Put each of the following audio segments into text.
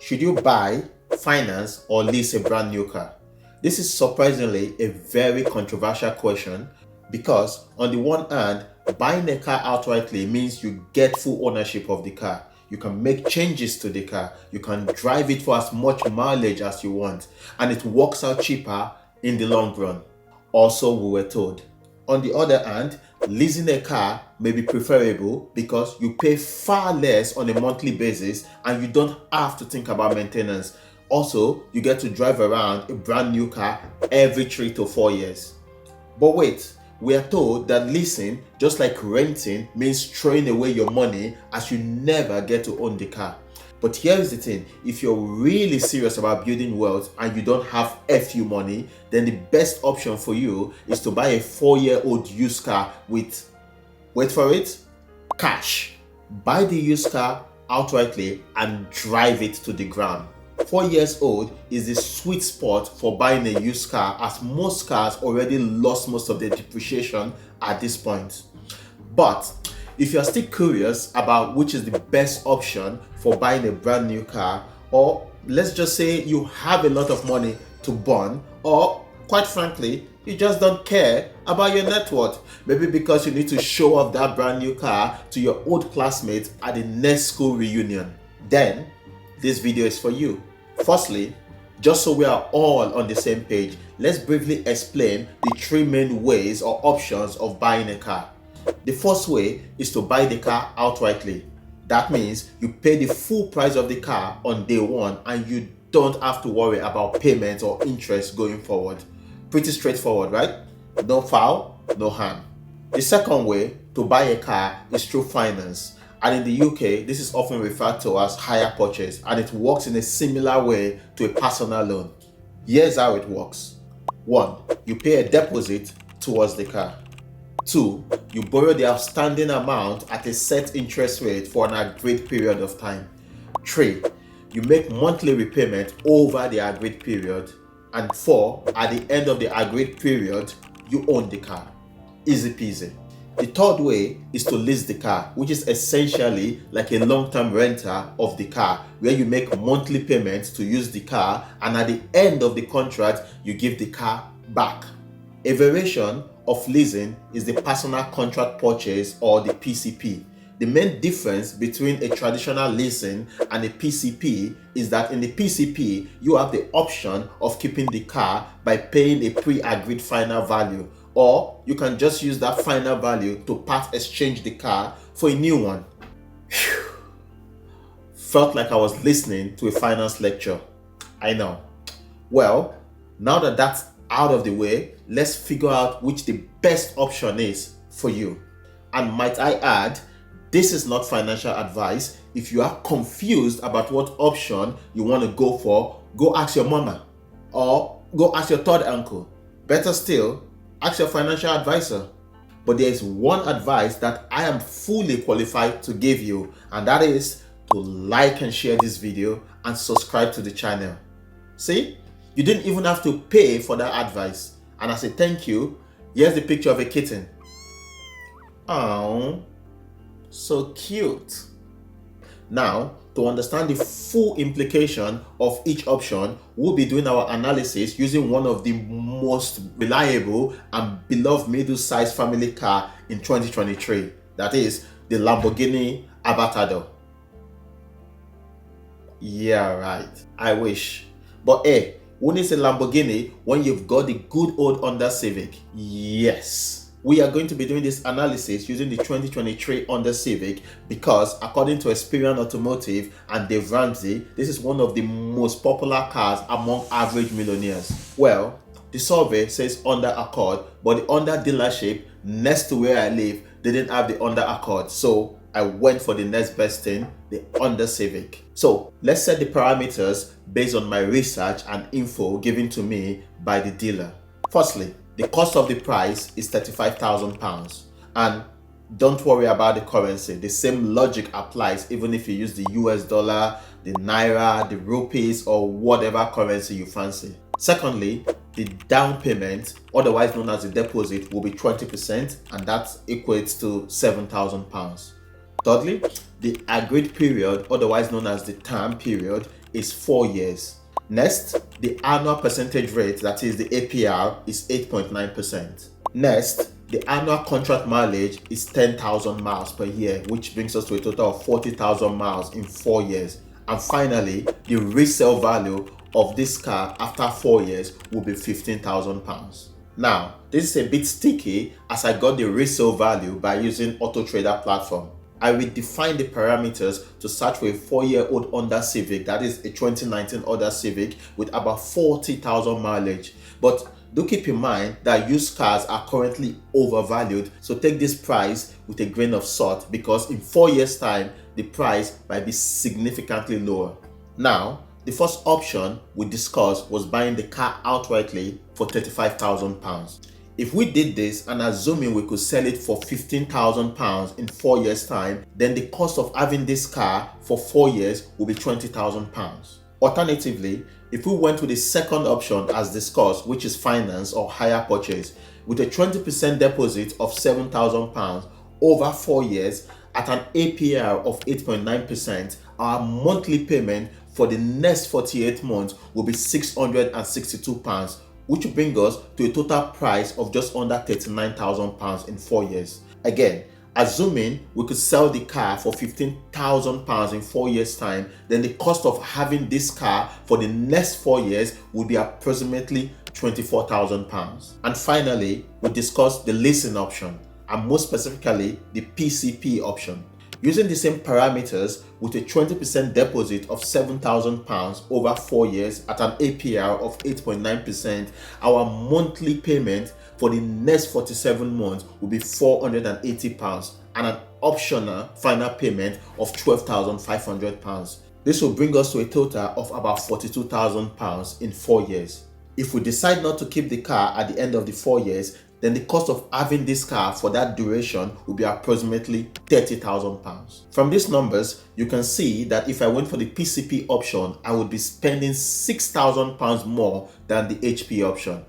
Should you buy, finance, or lease a brand new car? This is surprisingly a very controversial question because, on the one hand, buying a car outrightly means you get full ownership of the car. You can make changes to the car, you can drive it for as much mileage as you want, and it works out cheaper in the long run. Also, we were told. On the other hand, leasing a car may be preferable because you pay far less on a monthly basis and you don't have to think about maintenance. Also, you get to drive around a brand new car every 3 to 4 years. But wait, we are told that leasing, just like renting, means throwing away your money as you never get to own the car. But here's the thing, if you're really serious about building wealth and you don't have FU money, then the best option for you is to buy a 4-year-old used car with, wait for it, cash. Buy the used car outrightly and drive it to the ground. 4 years old is the sweet spot for buying a used car, as most cars already lost most of their depreciation at this point. But if you're still curious about which is the best option for buying a brand new car, or let's just say you have a lot of money to burn, or quite frankly, you just don't care about your net worth, maybe because you need to show off that brand new car to your old classmates at the next school reunion, then this video is for you. Firstly, just so we are all on the same page, let's briefly explain the 3 main ways or options of buying a car. The first way is to buy the car outrightly. That means you pay the full price of the car on day one and you don't have to worry about payments or interest going forward. Pretty straightforward, right? No foul, no harm. The second way to buy a car is through finance. And in the UK, this is often referred to as hire purchase, and it works in a similar way to a personal loan. Here's how it works. 1. You pay a deposit towards the car. 2. You borrow the outstanding amount at a set interest rate for an agreed period of time. 3. You make monthly repayment over the agreed period. And 4. At the end of the agreed period, you own the car. Easy peasy. The third way is to lease the car, which is essentially like a long-term renter of the car, where you make monthly payments to use the car, and at the end of the contract, you give the car back. A variation of leasing is the personal contract purchase, or the PCP. The main difference between a traditional leasing and a PCP is that in the PCP, you have the option of keeping the car by paying a pre-agreed final value, or you can just use that final value to part exchange the car for a new one. Whew. Felt like I was listening to a finance lecture. I know. Well, now that that's out of the way, let's figure out which the best option is for you. And might I add, this is not financial advice. If you are confused about what option you want to go for, go ask your mama or go ask your third uncle. Better still, ask your financial advisor. But there is one advice that I am fully qualified to give you, and that is to like and share this video and subscribe to the channel. See, you didn't even have to pay for that advice. And as a thank you, here's the picture of a kitten. Oh, so cute. Now, to understand the full implication of each option, we'll be doing our analysis using one of the most reliable and beloved middle-sized family car in 2023. That is the Lamborghini Aventador. Yeah, right. I wish. But hey, who needs a Lamborghini when you've got the good old Honda Civic? Yes. We are going to be doing this analysis using the 2023 Honda Civic because, according to Experian Automotive and Dave Ramsey, this is one of the most popular cars among average millionaires. Well, the survey says Honda Accord, but the Honda dealership next to where I live didn't have the Honda Accord, so I went for the next best thing, the Honda Civic. So let's set the parameters based on my research and info given to me by the dealer. Firstly, the cost of the price is £35,000, and don't worry about the currency. The same logic applies even if you use the US dollar, the naira, the rupees, or whatever currency you fancy. Secondly, the down payment, otherwise known as the deposit, will be 20%, and that equates to £7,000. Thirdly, the agreed period, otherwise known as the term period, is 4 years. Next, the annual percentage rate, that is the APR, is 8.9%. Next, the annual contract mileage is 10,000 miles per year, which brings us to a total of 40,000 miles in 4 years. And finally, the resale value of this car after 4 years will be £15,000. Now, this is a bit sticky as I got the resale value by using Auto Trader platform. I will define the parameters to search for a 4-year-old Honda Civic, that is a 2019 Honda Civic with about 40,000 mileage. But do keep in mind that used cars are currently overvalued, so take this price with a grain of salt because in 4 years' time, the price might be significantly lower. Now, the first option we discussed was buying the car outrightly for £35,000. If we did this and assuming we could sell it for £15,000 in 4 years' time, then the cost of having this car for 4 years will be £20,000. Alternatively, if we went with the second option as discussed, which is finance or hire purchase, with a 20% deposit of £7,000 over 4 years at an APR of 8.9%, our monthly payment for the next 48 months will be £662, which will bring us to a total price of just under £39,000 in 4 years. Again, assuming we could sell the car for £15,000 in 4 years' time, then the cost of having this car for the next 4 years would be approximately £24,000. And finally, we discussed the leasing option, and more specifically, the PCP option. Using the same parameters with a 20% deposit of £7,000 over 4 years at an APR of 8.9%, our monthly payment for the next 47 months will be £480 and an optional final payment of £12,500. This will bring us to a total of about £42,000 in 4 years. If we decide not to keep the car at the end of the 4 years, then the cost of having this car for that duration will be approximately £30,000. From these numbers, you can see that if I went for the PCP option, I would be spending £6,000 more than the HP option.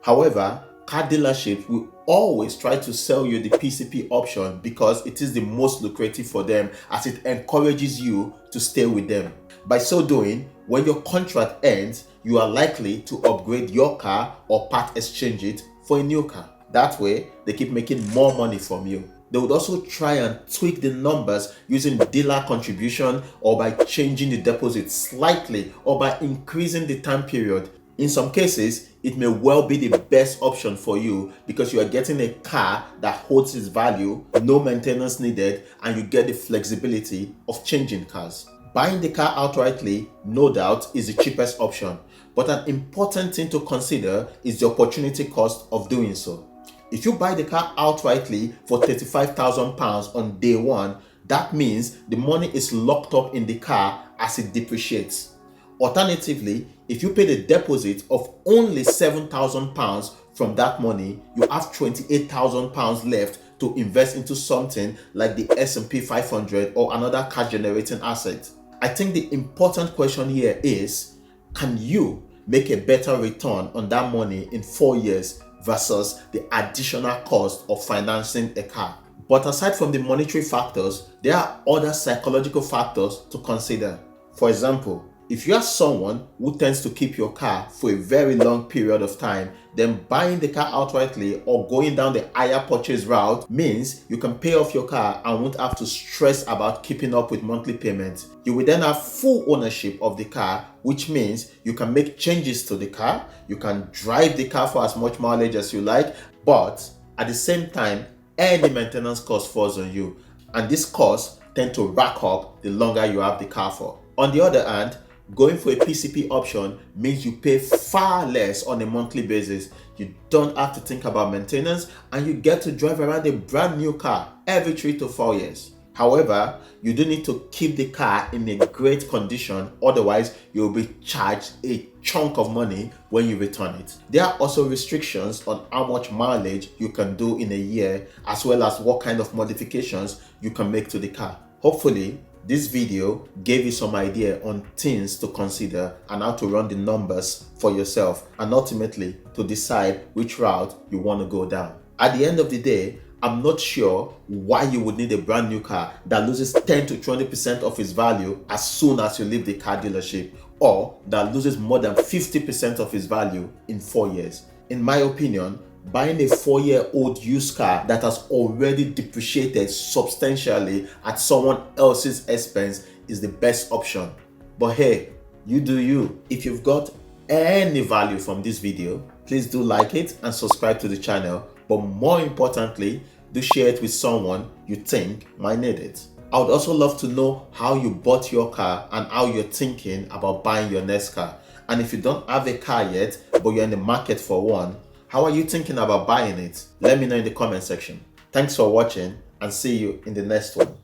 However, car dealerships will always try to sell you the PCP option because it is the most lucrative for them, as it encourages you to stay with them. By so doing, when your contract ends, you are likely to upgrade your car or part exchange it for a new car. That way, they keep making more money from you. They would also try and tweak the numbers using dealer contribution or by changing the deposit slightly or by increasing the time period. In some cases, it may well be the best option for you because you are getting a car that holds its value, no maintenance needed, and you get the flexibility of changing cars. Buying the car outrightly, no doubt, is the cheapest option, but an important thing to consider is the opportunity cost of doing so. If you buy the car outrightly for £35,000 on day one, that means the money is locked up in the car as it depreciates. Alternatively, if you pay the deposit of only £7,000 from that money, you have £28,000 left to invest into something like the S&P 500 or another cash generating asset. I think the important question here is, can you make a better return on that money in 4 years versus the additional cost of financing a car? But aside from the monetary factors, there are other psychological factors to consider. For example, if you are someone who tends to keep your car for a very long period of time, then buying the car outrightly or going down the hire purchase route means you can pay off your car and won't have to stress about keeping up with monthly payments. You will then have full ownership of the car, which means you can make changes to the car, you can drive the car for as much mileage as you like, but at the same time, any maintenance cost falls on you, and these costs tend to rack up the longer you have the car for. On the other hand, going for a PCP option means you pay far less on a monthly basis. You don't have to think about maintenance and you get to drive around a brand new car every 3 to 4 years. However, you do need to keep the car in a great condition, otherwise you'll be charged a chunk of money when you return it. There are also restrictions on how much mileage you can do in a year, as well as what kind of modifications you can make to the car. Hopefully, this video gave you some idea on things to consider and how to run the numbers for yourself, and ultimately to decide which route you want to go down. At the end of the day, I'm not sure why you would need a brand new car that loses 10 to 20% of its value as soon as you leave the car dealership, or that loses more than 50% of its value in 4 years. In my opinion, buying a 4-year-old used car that has already depreciated substantially at someone else's expense is the best option. But hey, you do you. If you've got any value from this video, please do like it and subscribe to the channel. But more importantly, do share it with someone you think might need it. I would also love to know how you bought your car and how you're thinking about buying your next car. And if you don't have a car yet, but you're in the market for one, how are you thinking about buying it? Let me know in the comment section. Thanks for watching and see you in the next one.